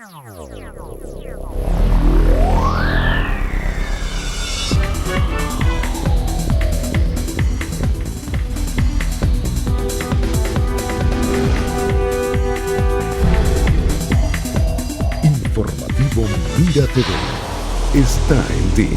Informativo Mira TV está en ti.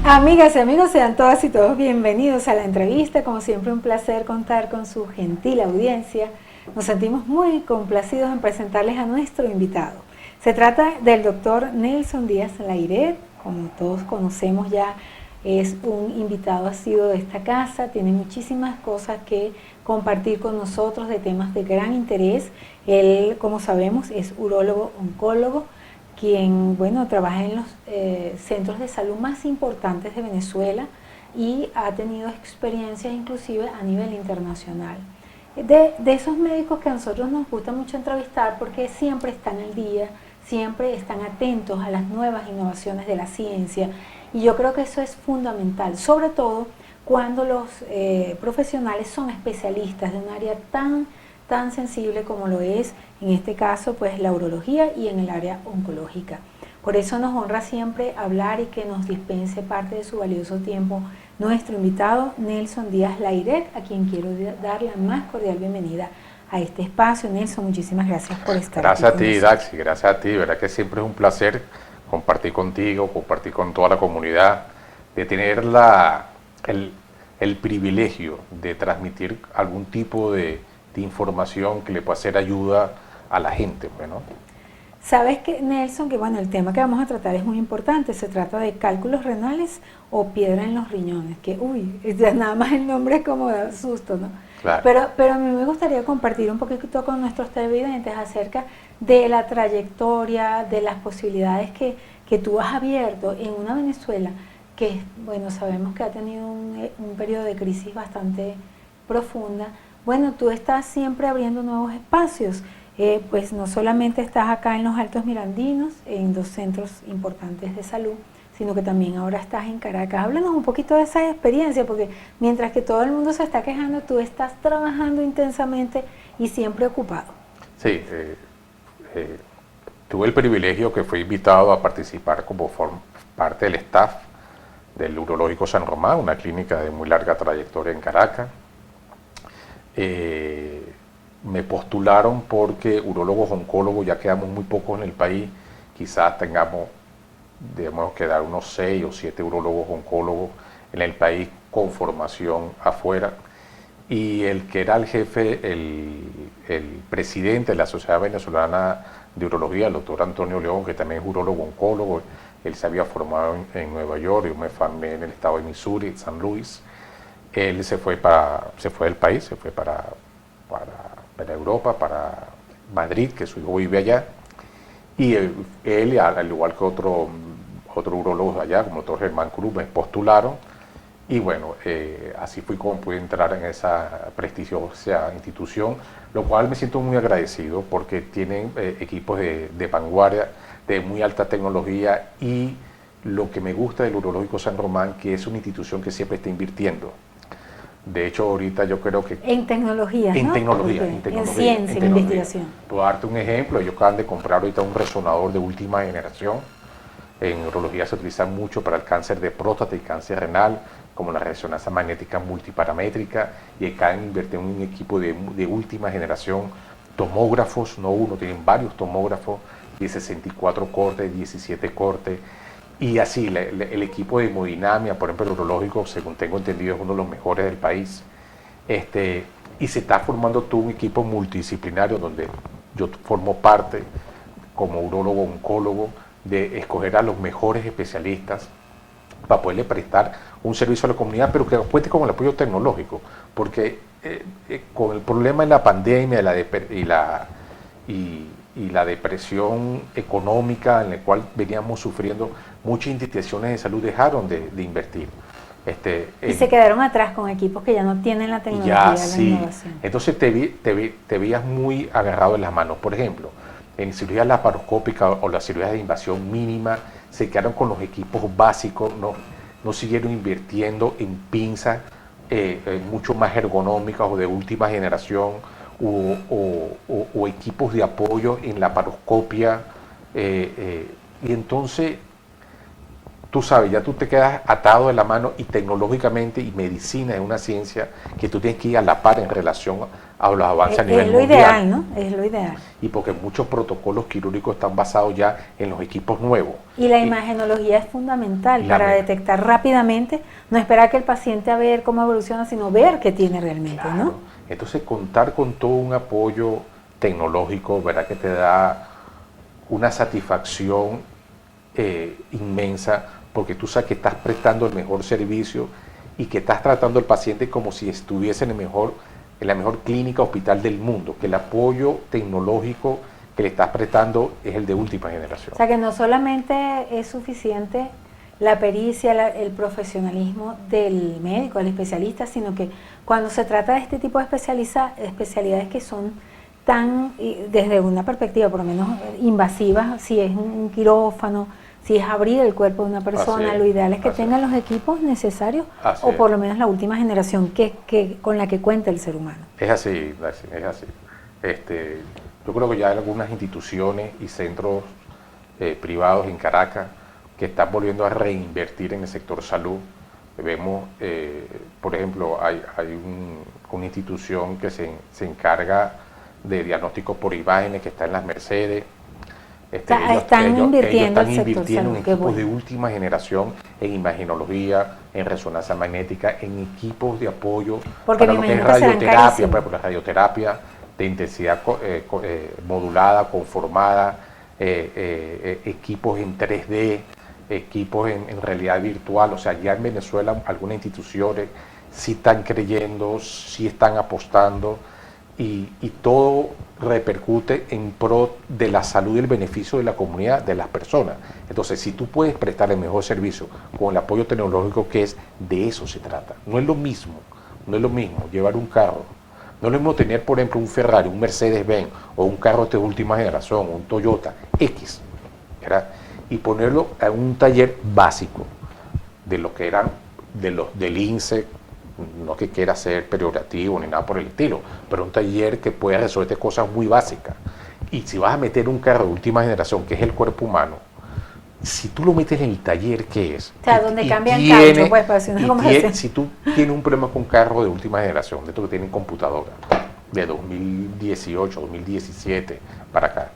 Amigas y amigos, sean todas y todos bienvenidos a la entrevista. Como siempre, un placer contar con su gentil audiencia. Nos sentimos muy complacidos en presentarles a nuestro invitado. Se trata del doctor Nelson Díaz Layret. Como todos conocemos ya, es un invitado asiduo de esta casa. Tiene muchísimas cosas que compartir con nosotros de temas de gran interés. Él, como sabemos, es urólogo oncólogo, quien, bueno, trabaja en los centros de salud más importantes de Venezuela y ha tenido experiencias inclusive a nivel internacional. De esos médicos que a nosotros nos gusta mucho entrevistar porque siempre están al día, siempre están atentos a las nuevas innovaciones de la ciencia, y yo creo que eso es fundamental, sobre todo cuando los profesionales son especialistas de un área tan sensible como lo es, en este caso, pues la urología y en el área oncológica. Por eso nos honra siempre hablar y que nos dispense parte de su valioso tiempo nuestro invitado Nelson Díaz Layret, a quien quiero dar la más cordial bienvenida a este espacio. Nelson, muchísimas gracias por estar aquí. Gracias a ti, Daxi, gracias a ti. Verdad que siempre es un placer compartir contigo, compartir con toda la comunidad, de tener el privilegio de transmitir algún tipo de información que le pueda hacer ayuda a la gente, ¿no? Sabes que, Nelson, que bueno, el tema que vamos a tratar es muy importante. Se trata de cálculos renales o piedra en los riñones, que ya nada más el nombre es como da susto, ¿no? Claro. Pero a mí me gustaría compartir un poquito con nuestros televidentes acerca de la trayectoria, de las posibilidades que tú has abierto en una Venezuela que, bueno, sabemos que ha tenido un periodo de crisis bastante profunda. Bueno, tú estás siempre abriendo nuevos espacios. Pues no solamente estás acá en los Altos Mirandinos, en 2 centros importantes de salud, sino que también ahora estás en Caracas. Háblanos un poquito de esa experiencia, porque mientras que todo el mundo se está quejando, tú estás trabajando intensamente y siempre ocupado. Sí, tuve el privilegio que fui invitado a participar como parte del staff del Urológico San Román, una clínica de muy larga trayectoria en Caracas. Me postularon porque urólogos oncólogos ya quedamos muy pocos en el país, quizás debemos quedar unos 6 o 7 urólogos oncólogos en el país con formación afuera, y el que era el jefe, el presidente de la Sociedad Venezolana de Urología, el doctor Antonio León, que también es urólogo oncólogo, él se había formado en Nueva York, yo me formé en el estado de Missouri, San Luis. Él se fue del país, se fue para Europa, para Madrid, que su hijo vive allá, y él, al igual que otro urólogo allá, como el doctor Germán Cruz, me postularon, y bueno, así fui como pude entrar en esa prestigiosa institución, lo cual me siento muy agradecido porque tienen equipos de vanguardia, de muy alta tecnología, y lo que me gusta del Urológico San Román, que es una institución que siempre está invirtiendo. De hecho, ahorita yo creo que... En tecnología, en ¿no? tecnología, en ciencia, en investigación. Puedo darte un ejemplo. Ellos acaban de comprar ahorita un resonador de última generación. En urología se utiliza mucho para el cáncer de próstata y cáncer renal, como la resonancia magnética multiparamétrica, y acaban de invertir en un equipo de última generación, tomógrafos, no uno, tienen varios tomógrafos, de 64 cortes, 17 cortes, y así, el equipo de hemodinamia, por ejemplo, el urológico, según tengo entendido, es uno de los mejores del país. Y se está formando todo un equipo multidisciplinario donde yo formo parte, como urólogo oncólogo, de escoger a los mejores especialistas para poderle prestar un servicio a la comunidad, pero que cuente con el apoyo tecnológico, porque con el problema de la pandemia y la depresión económica en la cual veníamos sufriendo, muchas instituciones de salud dejaron de invertir. Y se quedaron atrás con equipos que ya no tienen la tecnología, la innovación. Entonces te veías muy agarrado en las manos. Por ejemplo, en cirugía laparoscópica o las cirugías de invasión mínima, se quedaron con los equipos básicos, no siguieron invirtiendo en pinzas mucho más ergonómicas o de última generación, o equipos de apoyo en la paroscopia, y entonces tú sabes, ya tú te quedas atado de la mano, y tecnológicamente y medicina es una ciencia que tú tienes que ir a la par en relación a los avances a nivel Es lo mundial. ideal, ¿no? Es lo ideal. Y porque muchos protocolos quirúrgicos están basados ya en los equipos nuevos. Y la imagenología es fundamental La para me- detectar rápidamente, no esperar que el paciente a ver cómo evoluciona, sino ver qué tiene realmente, Claro. ¿no? Entonces, contar con todo un apoyo tecnológico, ¿verdad? Que te da una satisfacción inmensa, porque tú sabes que estás prestando el mejor servicio y que estás tratando al paciente como si estuviese en la mejor clínica hospital del mundo, que el apoyo tecnológico que le estás prestando es el de última generación. O sea que no solamente es suficiente la pericia, el profesionalismo del médico, del especialista, sino que cuando se trata de este tipo de especialidades que son tan, desde una perspectiva por lo menos invasivas, si es un quirófano, si es abrir el cuerpo de una persona, es, lo ideal es que así tengan los equipos necesarios, Así o es. por lo menos la última generación con la que cuenta el ser humano. Es así, es así. Yo creo que ya hay algunas instituciones y centros privados en Caracas que están volviendo a reinvertir en el sector salud. Vemos, por ejemplo, hay una institución que se encarga de diagnóstico por imágenes, que está en las Mercedes. Están invirtiendo ellos están el sector invirtiendo en salud, qué equipos bueno. de última generación, en imagenología, en resonancia magnética, en equipos de apoyo Porque para me lo que es imagino que serán radioterapia, carísimos. por ejemplo, la radioterapia de intensidad modulada, conformada, equipos en 3D, equipos en realidad virtual. O sea, ya en Venezuela algunas instituciones sí están creyendo, sí están apostando, y todo repercute en pro de la salud y el beneficio de la comunidad, de las personas. Entonces, si tú puedes prestar el mejor servicio con el apoyo tecnológico que es, de eso se trata. No es lo mismo llevar un carro. No es lo mismo tener, por ejemplo, un Ferrari, un Mercedes-Benz, o un carro de última generación, un Toyota X, ¿verdad? Y ponerlo en un taller básico de lo que eran del INSE. No que quiera ser peyorativo ni nada por el estilo, pero un taller que pueda resolver cosas muy básicas. Y si vas a meter un carro de última generación, que es el cuerpo humano, si tú lo metes en el taller, ¿qué es? O sea, donde cambian caucho, pues, para hacer una conversación. Si tú tienes un problema con un carro de última generación, de estos que tienen computadora, de 2018, 2017 para acá,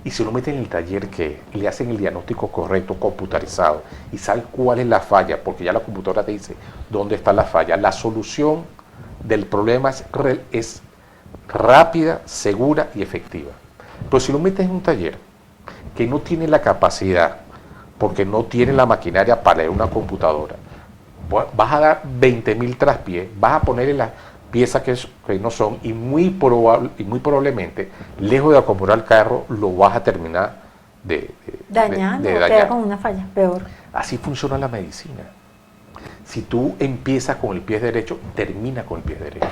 y si lo meten en el taller, que le hacen el diagnóstico correcto, computarizado, y saben cuál es la falla, porque ya la computadora te dice dónde está la falla, la solución del problema es rápida, segura y efectiva. Pero si lo metes en un taller que no tiene la capacidad, porque no tiene la maquinaria para leer una computadora, vas a dar 20.000 traspiés, vas a ponerle las piezas que no son, y muy probablemente, lejos de acomodar el carro, lo vas a terminar Dañando, de queda dañar. con una falla, peor. Así funciona la medicina. Si tú empiezas con el pie derecho, termina con el pie derecho.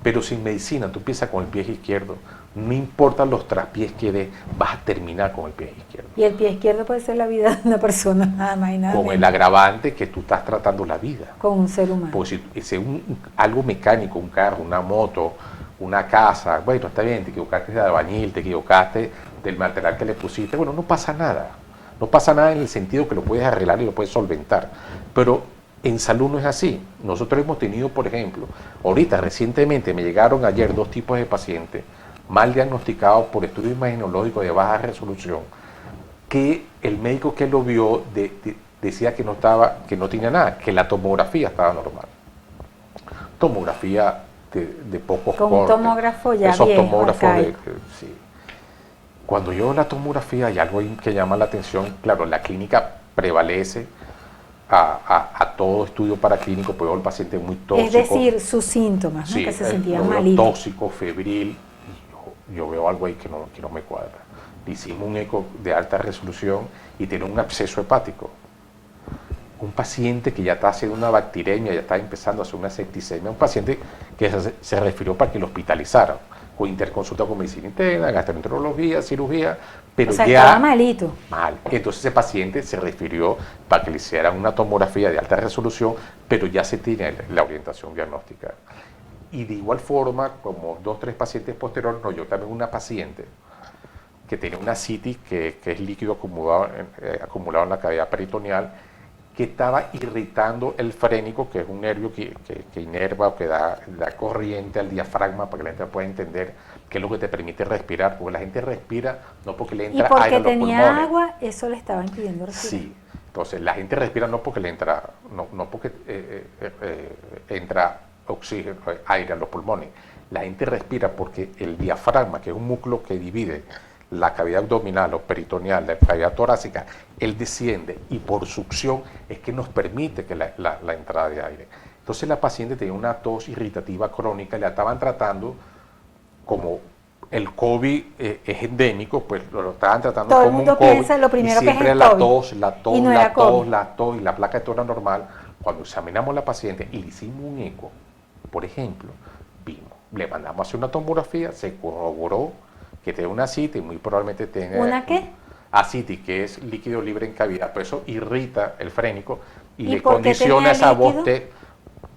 Pero si en medicina tú empiezas con el pie izquierdo, no importa los traspiés que des, vas a terminar con el pie izquierdo. Y el pie izquierdo puede ser la vida de una persona, nada más y nada Con menos. el agravante que tú estás tratando la vida. Con un ser humano. Porque si es algo mecánico, un carro, una moto, una casa, bueno, está bien, te equivocaste de albañil, te equivocaste del material que le pusiste, bueno, no pasa nada. No pasa nada en el sentido que lo puedes arreglar y lo puedes solventar. Pero en salud no es así. Nosotros hemos tenido, por ejemplo, ahorita recientemente me llegaron ayer 2 tipos de pacientes mal diagnosticados por estudios imagenológicos de baja resolución, que el médico que lo vio decía que no tenía nada, que la tomografía estaba normal. Tomografía de pocos Con un cortes. tomógrafo ya Esos viejo, tomógrafos arcaico. sí. Cuando yo veo la tomografía hay algo ahí que llama la atención. Claro, la clínica prevalece a todo estudio paraclínico, pues veo el paciente muy tóxico. Es decir, sus síntomas, ¿no? Sí, Que se sentían lo veo malitos. tóxico, febril, y yo veo algo ahí que no me cuadra. Le hicimos un eco de alta resolución y tiene un absceso hepático. Un paciente que ya está haciendo una bacteremia, ya está empezando a hacer una septicemia, un paciente que se refirió para que lo hospitalizaran, con interconsulta con medicina interna, gastroenterología, cirugía, pero O sea, ya estaba malito. mal. Entonces ese paciente se refirió para que le hicieran una tomografía de alta resolución, pero ya se tiene la orientación diagnóstica. Y de igual forma, como 2 o 3 pacientes posteriores, no, yo también una paciente que tenía una citis, que es líquido acumulado en la cavidad peritoneal, que estaba irritando el frénico, que es un nervio que inerva o que da corriente al diafragma para que la gente pueda entender qué es lo que te permite respirar, porque la gente respira no porque le entra aire a los pulmones. Y porque tenía agua, eso le estaba impidiendo respirar. Sí, entonces la gente respira no porque le entra, no porque entra oxígeno, aire a los pulmones. La gente respira porque el diafragma, que es un músculo que divide la cavidad abdominal o peritoneal, la cavidad torácica, él desciende y por succión es que nos permite que la entrada de aire. Entonces la paciente tenía una tos irritativa crónica y la estaban tratando como el COVID es endémico, pues lo estaban tratando todo como un COVID. Todo el mundo piensa lo primero que es el la COVID. tos, Y no era COVID. la tos y la placa de tos era normal. Cuando examinamos a la paciente y le hicimos un eco, por ejemplo, vimos, le mandamos a hacer una tomografía, se corroboró que tiene una ascitis y muy probablemente tenga... ¿Una qué? Ascitis, que es líquido libre en cavidad, pero eso irrita el frénico y le por qué condiciona tenía esa líquido? voz,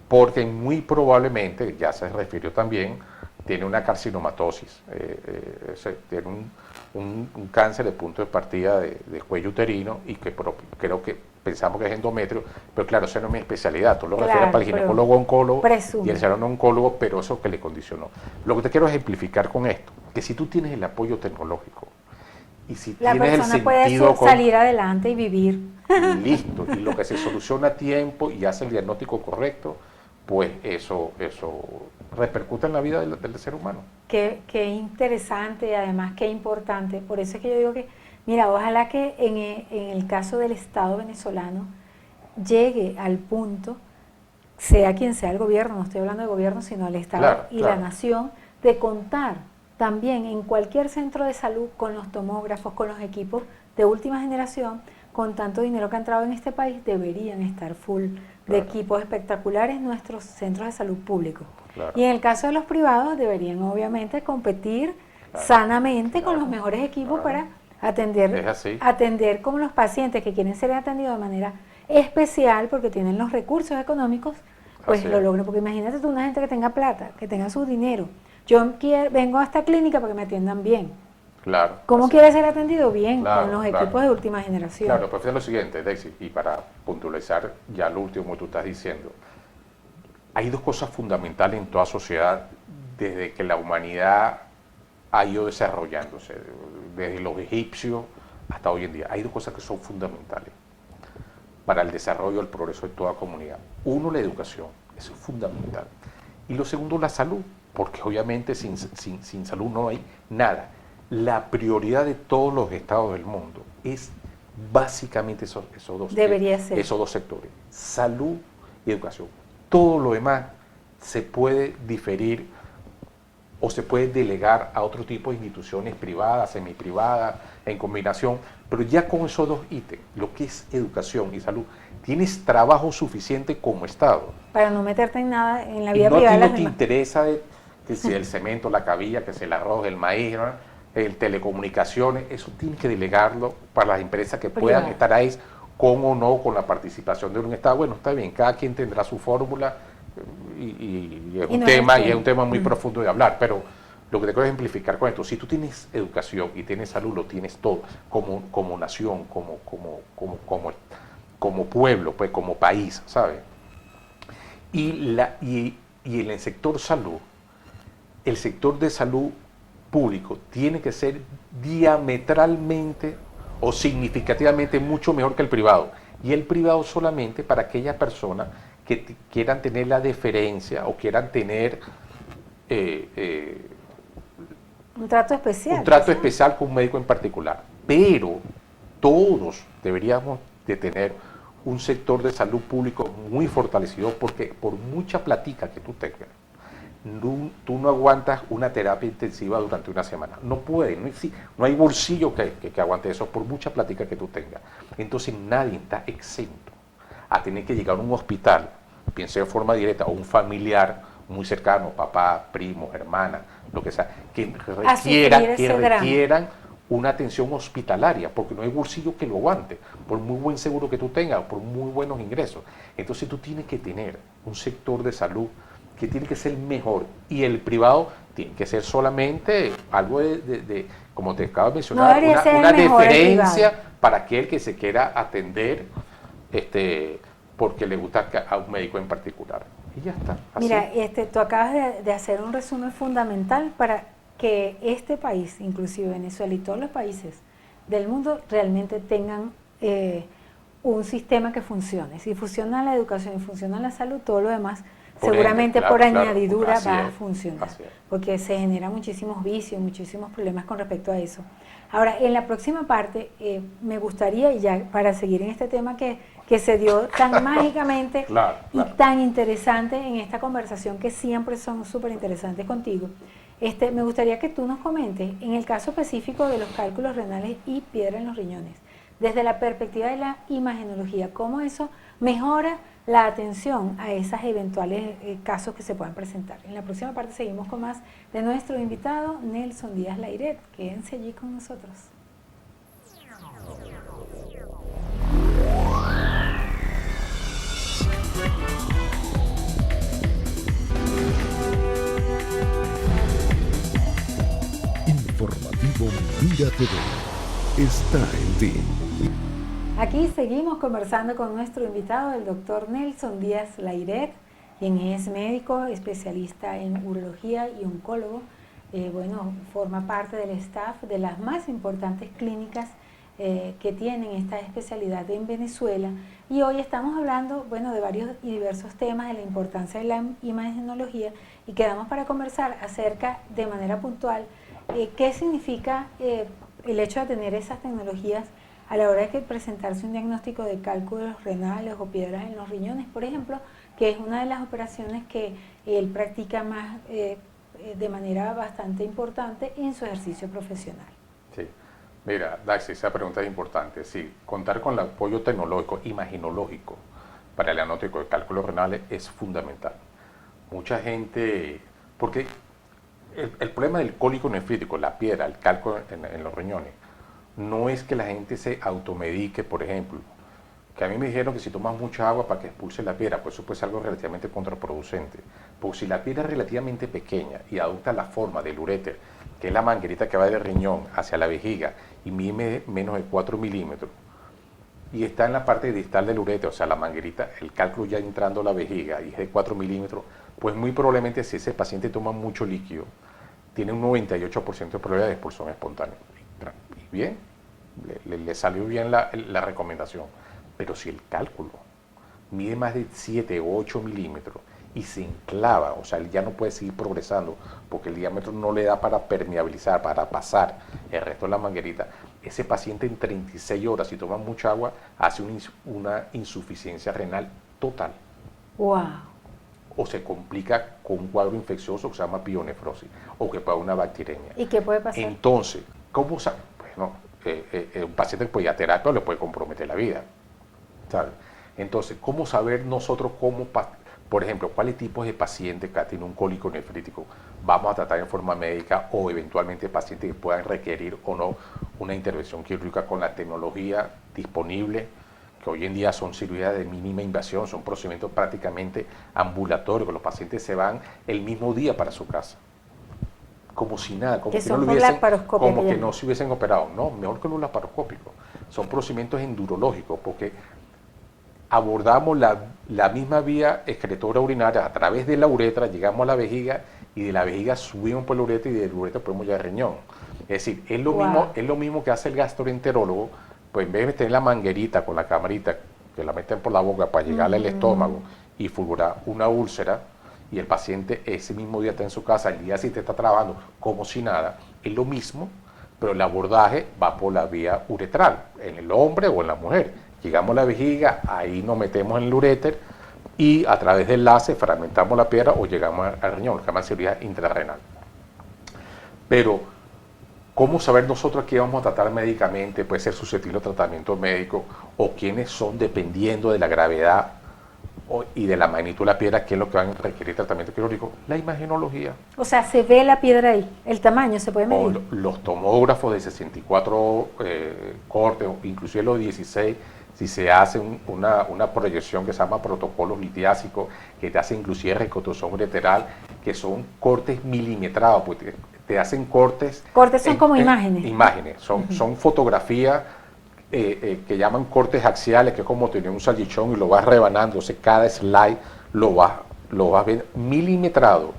porque muy probablemente, ya se refirió también, tiene una carcinomatosis, tiene un cáncer de punto de partida de cuello uterino y que creo que pensamos que es endometrio, pero claro, esa no es mi especialidad, tú lo refieres para el ginecólogo oncólogo y el serano oncólogo, pero eso que le condicionó. Lo que te quiero ejemplificar con esto, que si tú tienes el apoyo tecnológico y si La tienes el persona puede sentido salir adelante y vivir. listo, y lo que se soluciona a tiempo y hace el diagnóstico correcto, pues eso repercute en la vida del ser humano. Qué interesante y además qué importante. Por eso es que yo digo que, mira, ojalá que en el caso del Estado venezolano llegue al punto, sea quien sea el gobierno, no estoy hablando de gobierno, sino el Estado la nación, de contar también en cualquier centro de salud con los tomógrafos, con los equipos de última generación, con tanto dinero que ha entrado en este país, deberían estar full de equipos espectaculares nuestros centros de salud públicos. Y en el caso de los privados deberían obviamente competir sanamente con los mejores equipos para atender como los pacientes que quieren ser atendidos de manera especial porque tienen los recursos económicos, pues lo logren. Porque imagínate tú una gente que tenga plata, que tenga su dinero. Yo vengo a esta clínica para que me atiendan bien. Claro. ¿Cómo quiere ser atendido? Bien, con los equipos de última generación. Claro, pero fíjate lo siguiente, Daisy, y para puntualizar ya lo último que tú estás diciendo, hay 2 cosas fundamentales en toda sociedad desde que la humanidad ha ido desarrollándose, desde los egipcios hasta hoy en día. Hay 2 cosas que son fundamentales para el desarrollo, el progreso de toda comunidad. Uno, la educación, eso es fundamental. Y lo segundo, la salud, porque obviamente sin salud no hay nada. La prioridad de todos los estados del mundo es básicamente esos dos sectores, salud y educación. Todo lo demás se puede diferir o se puede delegar a otro tipo de instituciones privadas, semiprivadas, en combinación, pero ya con esos 2 ítems, lo que es educación y salud, tienes trabajo suficiente como Estado. Para no meterte en nada en la vida privada. No te interesa que si el cemento, la cabilla, que si el arroz, el maíz, ¿no? El telecomunicaciones, eso tienes que delegarlo para las empresas que puedan estar ahí con o no con la participación de un Estado. Bueno, está bien, cada quien tendrá su fórmula y es un tema muy profundo de hablar, pero lo que te quiero ejemplificar con esto, si tú tienes educación y tienes salud, lo tienes todo, como nación, como pueblo, pues como país, ¿sabes? Y en el sector salud, el sector de salud público tiene que ser diametralmente o significativamente mucho mejor que el privado. Y el privado solamente para aquellas personas que quieran tener la deferencia o quieran tener un trato especial. Un trato especial con un médico en particular. Pero todos deberíamos de tener un sector de salud público muy fortalecido porque por mucha platica que tú tengas, tú no aguantas una terapia intensiva durante una semana. No puede, no hay bolsillo que aguante eso por mucha plática que tú tengas. Entonces nadie está exento a tener que llegar a un hospital, piense de forma directa, o un familiar muy cercano, papá, primo, hermana, lo que sea, que requieran una atención hospitalaria, porque no hay bolsillo que lo aguante, por muy buen seguro que tú tengas, por muy buenos ingresos. Entonces tú tienes que tener un sector de salud que tiene que ser mejor, y el privado tiene que ser solamente algo como te acabo de mencionar, una deferencia para aquel que se quiera atender porque le gusta a un médico en particular. Y ya está. Así. Mira, tú acabas de hacer un resumen fundamental para que este país, inclusive Venezuela y todos los países del mundo, realmente tengan un sistema que funcione. Si funciona la educación y funciona la salud, todo lo demás seguramente por añadidura va a funcionar, porque se generan muchísimos vicios, muchísimos problemas con respecto a eso. Ahora, en la próxima parte, me gustaría, y ya para seguir en este tema que se dio tan mágicamente y tan interesante en esta conversación, que siempre son súper interesantes contigo, me gustaría que tú nos comentes, en el caso específico de los cálculos renales y piedra en los riñones, desde la perspectiva de la imagenología, cómo eso mejora la atención a esos eventuales casos que se puedan presentar. En la próxima parte seguimos con más de nuestro invitado Nelson Díaz Layret. Quédense allí con nosotros. Informativo Mira TV está en ti. Aquí seguimos conversando con nuestro invitado, el doctor Nelson Díaz Layret, quien es médico, especialista en urología y oncólogo. Forma parte del staff de las más importantes clínicas que tienen esta especialidad en Venezuela. Y hoy estamos hablando, de varios y diversos temas de la importancia de la imagenología, y quedamos para conversar acerca, de manera puntual, qué significa el hecho de tener esas tecnologías a la hora de presentarse un diagnóstico de cálculos renales o piedras en los riñones, por ejemplo, que es una de las operaciones que él practica más de manera bastante importante en su ejercicio profesional. Sí, mira, Daisy, esa pregunta es importante. Sí, contar con el apoyo tecnológico, imaginológico, para el diagnóstico de cálculos renales es fundamental. Mucha gente, porque el problema del cólico nefrítico, la piedra, el cálculo en los riñones, no es que la gente se automedique, por ejemplo, que a mí me dijeron que si tomas mucha agua para que expulse la piedra, pues eso puede ser algo relativamente contraproducente. Porque si la piedra es relativamente pequeña y adopta la forma del uréter, que es la manguerita que va del riñón hacia la vejiga y mide menos de 4 milímetros, y está en la parte distal del uréter, o sea, la manguerita, el cálculo ya entrando a la vejiga y es de 4 milímetros, pues muy probablemente si ese paciente toma mucho líquido, tiene un 98% de probabilidad de expulsión espontánea. Y bien, le salió bien la recomendación. Pero si el cálculo mide más de 7 o 8 milímetros y se enclava, o sea, él ya no puede seguir progresando porque el diámetro no le da para permeabilizar, para pasar el resto de la manguerita, ese paciente en 36 horas, si toma mucha agua, hace una insuficiencia renal total. ¡Wow! O se complica con un cuadro infeccioso que se llama pionefrosis o que puede una bacteriemia. ¿Y qué puede pasar? Entonces, ¿cómo sabe? Bueno, un paciente que puede ir a terapia le puede comprometer la vida, ¿sabes? Entonces, ¿cómo saber nosotros por ejemplo, cuáles tipos de pacientes que tienen un cólico nefrítico vamos a tratar en forma médica o eventualmente pacientes que puedan requerir o no una intervención quirúrgica con la tecnología disponible, que hoy en día son cirugías de mínima invasión, son procedimientos prácticamente ambulatorios, que los pacientes se van el mismo día para su casa, como si nada, como que no se hubiesen operado. No, mejor que los laparoscópicos. Son procedimientos endurológicos, porque abordamos la misma vía excretora urinaria a través de la uretra, llegamos a la vejiga y de la vejiga subimos por la uretra y de la uretra podemos llegar al riñón. Es decir, es lo mismo que hace el gastroenterólogo, pues en vez de tener la manguerita con la camarita que la meten por la boca para llegarle al estómago y fulgurar una úlcera, y el paciente ese mismo día está en su casa, el día siguiente está trabajando como si nada, es lo mismo, pero el abordaje va por la vía uretral, en el hombre o en la mujer. Llegamos a la vejiga, ahí nos metemos en el uréter y a través del láser fragmentamos la piedra o llegamos al riñón, que se llama cirugía intrarrenal. Pero, ¿cómo saber nosotros qué vamos a tratar médicamente? Puede ser susceptible a tratamiento médico o quiénes son, dependiendo de la gravedad y de la magnitud de la piedra, qué es lo que van a requerir tratamiento quirúrgico. La imagenología. O sea, se ve la piedra ahí, el tamaño se puede medir. Los tomógrafos de 64 cortes, o inclusive los 16, si se hace una proyección que se llama protocolos litiásicos, que te hace inclusive reconstrucción ureteral, que son cortes milimetrados, pues te hacen cortes. Cortes son como imágenes. Imágenes, son fotografías que llaman cortes axiales, que es como tener un salchichón y lo vas rebanando, entonces cada slide lo vas viendo milimetrado.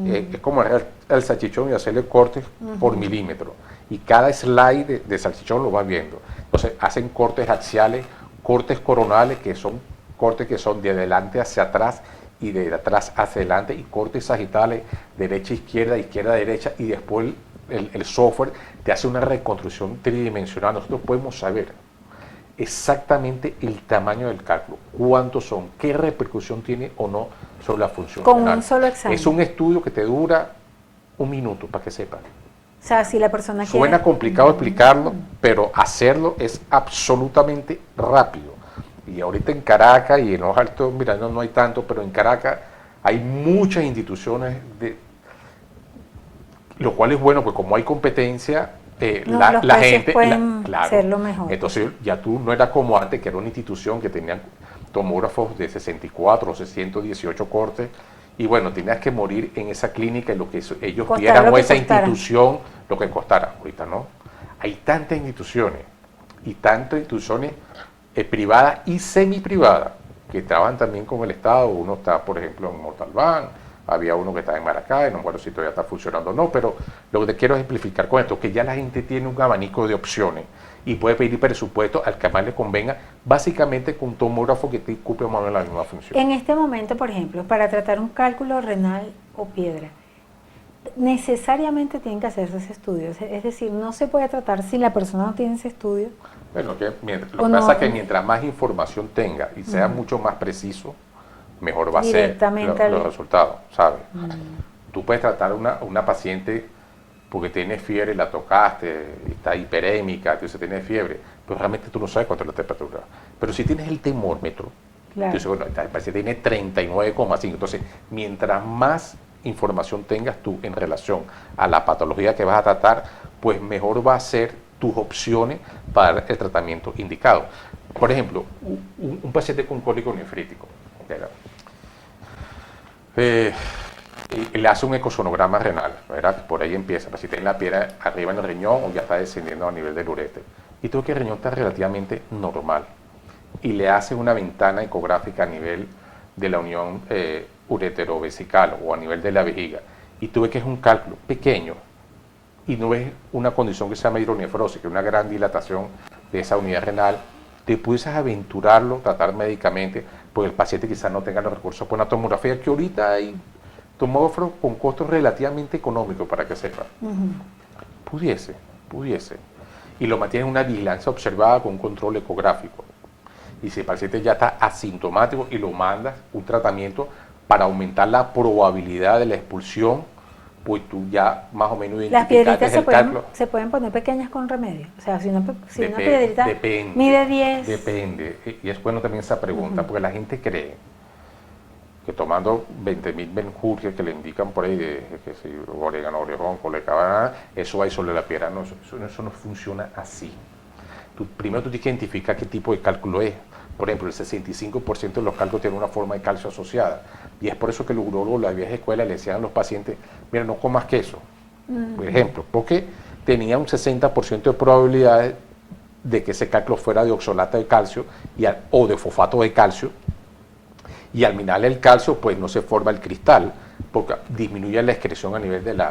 Es como el salchichón y hacerle cortes por milímetro. Y cada slide de salchichón lo vas viendo. Entonces hacen cortes axiales, cortes coronales, que son cortes que son de adelante hacia atrás y de atrás hacia adelante, y cortes sagitales, derecha, izquierda, derecha, y después el software te hace una reconstrucción tridimensional. Nosotros podemos saber exactamente el tamaño del cálculo, cuántos son, qué repercusión tiene o no sobre la función con renal. un solo examen. Es un estudio que te dura 1 minuto, para que sepas. O sea, si la persona Suena quiere... complicado explicarlo, pero hacerlo es absolutamente rápido. Y ahorita en Caracas y en los Altos Miranos no hay tanto, pero en Caracas hay muchas instituciones, lo cual es bueno, pues como hay competencia, la gente pueden claro, hacerlo mejor. Entonces ya tú no era como antes, que era una institución que tenían tomógrafos de 64 o 618 cortes, y bueno, tenías que morir en esa clínica y lo que ellos pidieran, o esa institución, lo que costara. Ahorita no. Hay tantas instituciones privadas y semiprivadas que trabajan también con el Estado. Uno está, por ejemplo, en Montalbán, había uno que está en Maracay, no me acuerdo si todavía está funcionando o no, pero lo que te quiero ejemplificar con esto, que ya la gente tiene un abanico de opciones y puede pedir presupuesto al que más le convenga, básicamente con un tomógrafo que te ocupe más o menos la misma función. En este momento, por ejemplo, para tratar un cálculo renal o piedra, necesariamente tienen que hacerse ese estudio. Es decir, no se puede tratar si la persona no tiene ese estudio. Bueno, lo que pasa es que mientras más información tenga y sea mucho más preciso, mejor va a ser los resultados, ¿sabes? Tú puedes tratar una paciente porque tiene fiebre, la tocaste, está hiperémica, entonces tiene fiebre, pero realmente tú no sabes cuánto es la temperatura. Pero si tienes el termómetro, entonces, bueno, el paciente tiene 39,5, entonces mientras más información tengas tú en relación a la patología que vas a tratar, pues mejor va a ser tus opciones para el tratamiento indicado. Por ejemplo, un paciente con cólico nefrítico, le hace un ecosonograma renal, ¿verdad? Por ahí empieza, si tiene la piedra arriba en el riñón o ya está descendiendo a nivel del ureter, y todo que el riñón está relativamente normal, y le hace una ventana ecográfica a nivel de la unión ureterovesical o a nivel de la vejiga, y tú ves que es un cálculo pequeño, y no ves una condición que se llama hidronefrosis, que es una gran dilatación de esa unidad renal, te puedes aventurarlo, tratar médicamente, porque el paciente quizás no tenga los recursos por una tomografía, que ahorita hay tomógrafos con costos relativamente económicos, para que sepa. Pudiese. Y lo mantiene en una vigilancia observada con un control ecográfico. Y si el paciente ya está asintomático y lo mandas un tratamiento para aumentar la probabilidad de la expulsión, pues tú ya más o menos identificaste las piedritas se pueden poner pequeñas con remedio. O sea, si una piedrita mide 10... Depende. Y es bueno también esa pregunta, porque la gente cree que tomando 20.000 benjurjes que le indican por ahí, que si orégano, orejón, colecabana, eso va a disolver la piedra. No, eso no funciona así. Primero tú tienes que identificar qué tipo de cálculo es. Por ejemplo, el 65% de los cálculos tienen una forma de calcio asociada. Y es por eso que los urólogos de la vieja escuela le decían a los pacientes, mira, no comas queso, por ejemplo, porque tenía un 60% de probabilidades de que ese cálculo fuera de oxalato de calcio o de fosfato de calcio, y al mineral el calcio pues no se forma el cristal, porque disminuye la excreción a nivel del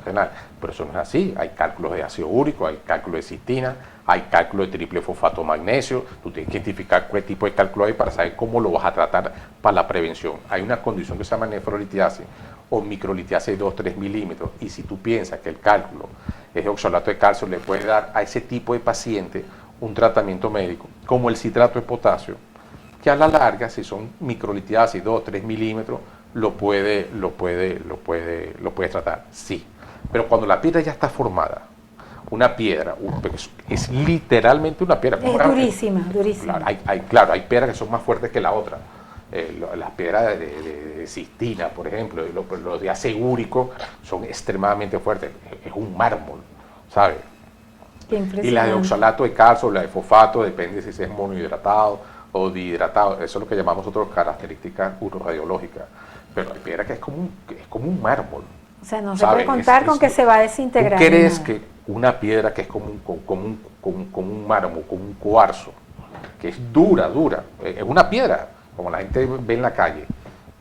renal. Pero eso no es así. Hay cálculos de ácido úrico, hay cálculos de cistina, hay cálculos de triple fosfato magnesio. Tú tienes que identificar qué tipo de cálculo hay para saber cómo lo vas a tratar para la prevención. Hay una condición que se llama nefrolitiasis o microlitiasis de 2-3 milímetros, y si tú piensas que el cálculo es de oxalato de calcio, le puedes dar a ese tipo de paciente un tratamiento médico como el citrato de potasio, que a la larga, si son microlitiasis 2-3 milímetros, lo puede tratar, sí. Pero cuando la piedra ya está formada, una piedra, es literalmente una piedra. Es durísima. Claro, hay piedras que son más fuertes que la otra. Las piedras de cistina, por ejemplo, los de ácido úrico son extremadamente fuertes. Es un mármol, ¿sabes? Qué Y la de impresionante. oxalato de calcio, la de fosfato, depende si es monohidratado o dihidratado. Eso es lo que llamamos nosotros características uroradiológicas. Pero hay piedra que es como un mármol. O sea, no se ¿Sabes? puede contar con que se va a desintegrar. ¿Tú crees nada. que una piedra que es como un mármol, como un cuarzo, que es dura, es una piedra, como la gente ve en la calle,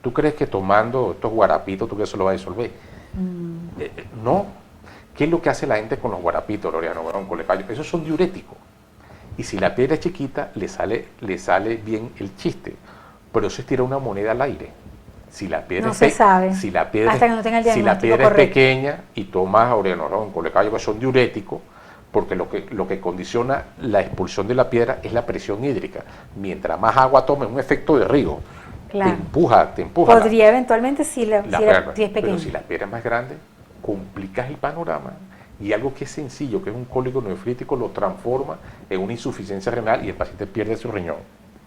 ¿tú crees que tomando estos guarapitos tú crees que eso lo va a disolver? No. ¿Qué es lo que hace la gente con los guarapitos, Loriano, Colecayo? Esos son diuréticos. Y si la piedra es chiquita, le sale bien el chiste. Pero eso es tirar una moneda al aire. Si la piedra No se sabe, si la piedra, hasta que no tenga el si la diagnóstico piedra es correcto. pequeña y tomas orenoron, colecayo, que son diuréticos, porque lo que condiciona la expulsión de la piedra es la presión hídrica. Mientras más agua tome, es un efecto de río. Claro. Te empuja. Podría eventualmente si es pequeña. Pero si la piedra es más grande, complicas el panorama. Y algo que es sencillo, que es un cólico nefrítico, lo transforma en una insuficiencia renal y el paciente pierde su riñón.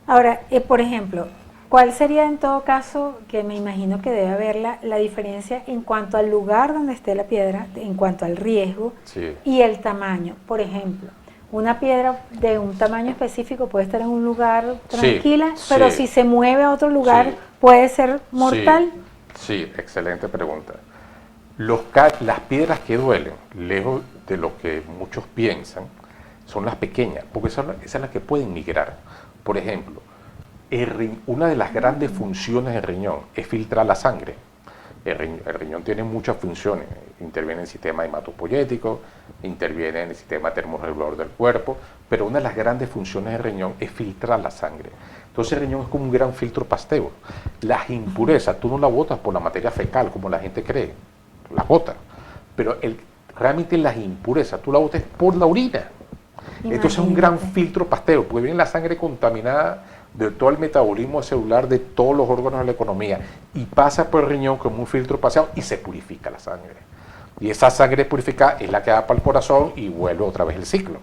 Ahora, por ejemplo, ¿cuál sería en todo caso, que me imagino que debe haber la diferencia en cuanto al lugar donde esté la piedra, en cuanto al riesgo Sí. y el tamaño? Por ejemplo, una piedra de un tamaño específico puede estar en un lugar tranquila, Sí, pero sí. si se mueve a otro lugar Sí. puede ser mortal. Sí, excelente pregunta. Las piedras que duelen, lejos de lo que muchos piensan, son las pequeñas, porque esas son las que pueden migrar. Por ejemplo, una de las grandes funciones del riñón es filtrar la sangre. El riñón tiene muchas funciones, interviene en el sistema hematopoyético, interviene en el sistema termorregulador del cuerpo, pero una de las grandes funciones del riñón es filtrar la sangre. Entonces el riñón es como un gran filtro pastel. Las impurezas, tú no las botas por la materia fecal, como la gente cree, las botas, pero realmente las impurezas tú las botas por la orina. Entonces es un gran filtro pastel, porque viene la sangre contaminada de todo el metabolismo celular de todos los órganos de la economía y pasa por el riñón como un filtro paseado y se purifica la sangre. Y esa sangre purificada es la que va para el corazón y vuelve otra vez el ciclo.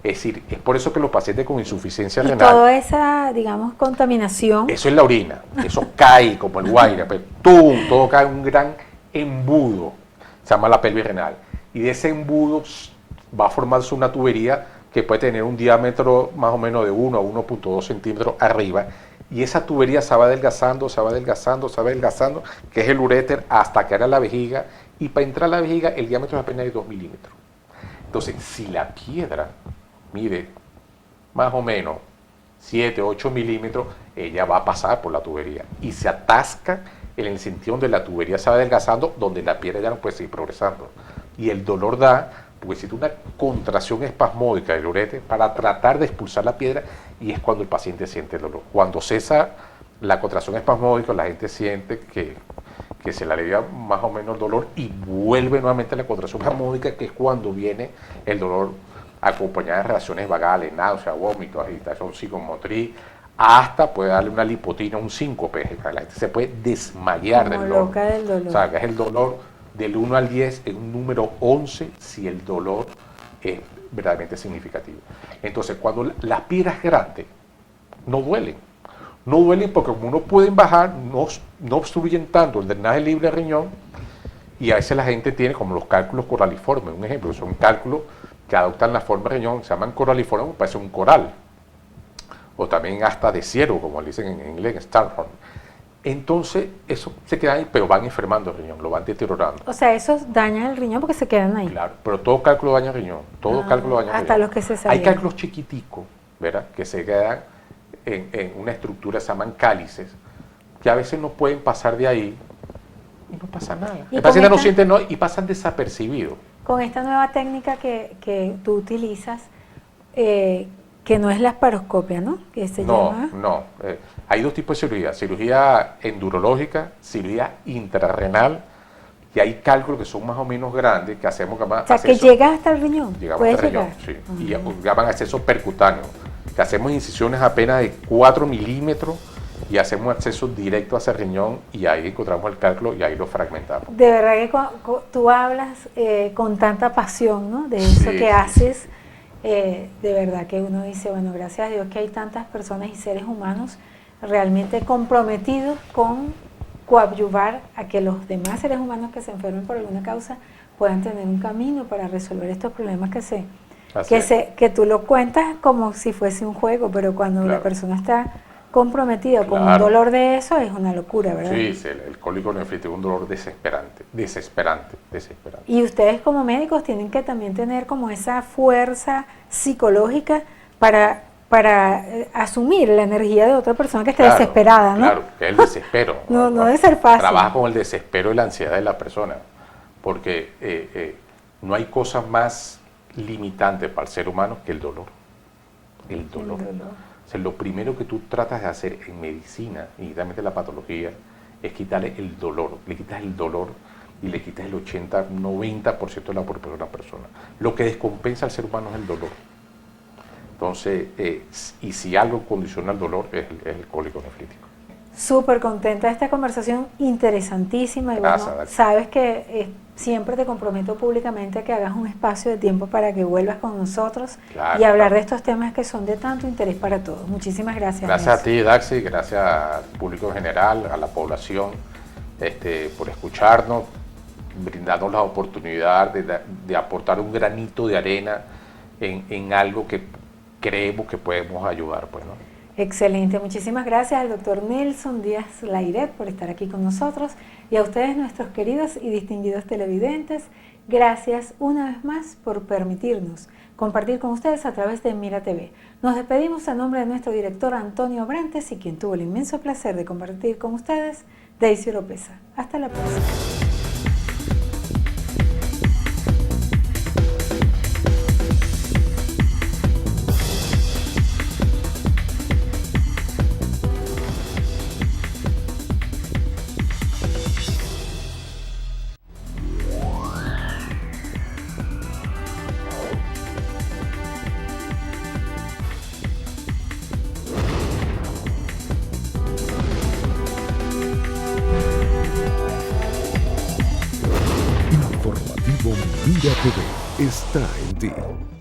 Es decir, es por eso que los pacientes con insuficiencia Y renal, toda esa, digamos, contaminación, eso es la orina, eso cae como el guaire, pues, ¡tum! Todo cae en un gran embudo, se llama la pelvis renal. Y de ese embudo va a formarse una tubería que puede tener un diámetro más o menos de 1 a 1.2 centímetros arriba, y esa tubería se va adelgazando, que es el uréter, hasta que era la vejiga, y para entrar a la vejiga el diámetro es apenas de 2 milímetros. Entonces, si la piedra mide más o menos 7, 8 milímetros, ella va a pasar por la tubería y se atasca en el sentido donde la tubería se va adelgazando, donde la piedra ya no puede seguir progresando. Y el dolor da, porque existe una contracción espasmódica del uréter para tratar de expulsar la piedra, y es cuando el paciente siente el dolor. Cuando cesa la contracción espasmódica, la gente siente que se le alivia más o menos el dolor y vuelve nuevamente la contracción espasmódica, que es cuando viene el dolor acompañado de reacciones vagales, náusea, vómito, agitación psicomotriz, hasta puede darle una lipotina, un síncope. La gente se puede desmayar como del dolor. loca del dolor. O sea, que es el dolor del 1 al 10, en un número 11 si el dolor es verdaderamente significativo. Entonces, cuando las piedras grandes no duelen, porque como no pueden bajar, no obstruyen tanto el drenaje libre del riñón, y a veces la gente tiene como los cálculos coraliformes, un ejemplo, son cálculos que adoptan la forma del riñón, se llaman coraliformes, parece un coral, o también hasta de cielo, como le dicen en inglés, starhorn. Entonces, eso se queda ahí, pero van enfermando el riñón, lo van deteriorando. O sea, esos dañan el riñón porque se quedan ahí. Claro, pero todo cálculo daña el riñón, todo cálculo daña el riñón. Hasta los que se sabían. Hay cálculos chiquiticos, ¿verdad?, que se quedan en una estructura, se llaman cálices, que a veces no pueden pasar de ahí y no pasa nada. ¿Y El con paciente no esta- siente no y pasan desapercibidos. Con esta nueva técnica que tú utilizas, que no es la laparoscopia, ¿no? Que se llama... No. Hay dos tipos de cirugía: cirugía endurológica, cirugía intrarrenal, y hay cálculos que son más o menos grandes que hacemos que llaman O sea, que acceso- llega hasta el riñón. llegamos Puede hasta el llegar. riñón, sí, y llaman acceso percutáneo, que hacemos incisiones apenas de 4 milímetros y hacemos acceso directo hacia el riñón, y ahí encontramos el cálculo y ahí lo fragmentamos. De verdad que tú hablas con tanta pasión, ¿no? De eso Sí, que sí, haces. De verdad que uno dice, bueno, gracias a Dios que hay tantas personas y seres humanos realmente comprometidos con coadyuvar a que los demás seres humanos que se enfermen por alguna causa puedan tener un camino para resolver estos problemas que se Así es. que tú lo cuentas como si fuese un juego, pero cuando la Claro. persona está comprometida con un Claro. dolor de eso, es una locura, ¿verdad? Sí, sí, el cólico nefrítico es un dolor desesperante. Y ustedes como médicos tienen que también tener como esa fuerza psicológica para asumir la energía de otra persona que esté Claro, desesperada, ¿no? Claro, que es el desespero. No debe ser fácil. Trabaja con el desespero y la ansiedad de la persona, porque no hay cosa más limitante para el ser humano que el dolor. El dolor. O sea, lo primero que tú tratas de hacer en medicina, y también en la patología, es quitarle el dolor. Le quitas el dolor y le quitas el 80-90% de la propiedad de una persona. Lo que descompensa al ser humano es el dolor. Entonces, y si algo condiciona el dolor, es el cólico nefrítico. Súper contenta de esta conversación, interesantísima. Y Gracias, bueno, Daxi. sabes que siempre te comprometo públicamente a que hagas un espacio de tiempo para que vuelvas con nosotros Claro, y hablar claro. de estos temas que son de tanto interés para todos. Muchísimas gracias. Gracias a Nelson. ti, Daxi, gracias al público en general, a la población, por escucharnos, brindarnos la oportunidad de aportar un granito de arena en algo que creemos que podemos ayudar, pues, ¿no? Excelente, muchísimas gracias al doctor Nelson Díaz Layret por estar aquí con nosotros y a ustedes, nuestros queridos y distinguidos televidentes, gracias una vez más por permitirnos compartir con ustedes a través de Mira TV. Nos despedimos a nombre de nuestro director Antonio Brantes y quien tuvo el inmenso placer de compartir con ustedes, Daisy Oropesa. Hasta la próxima. Informativo Mira TV está en ti.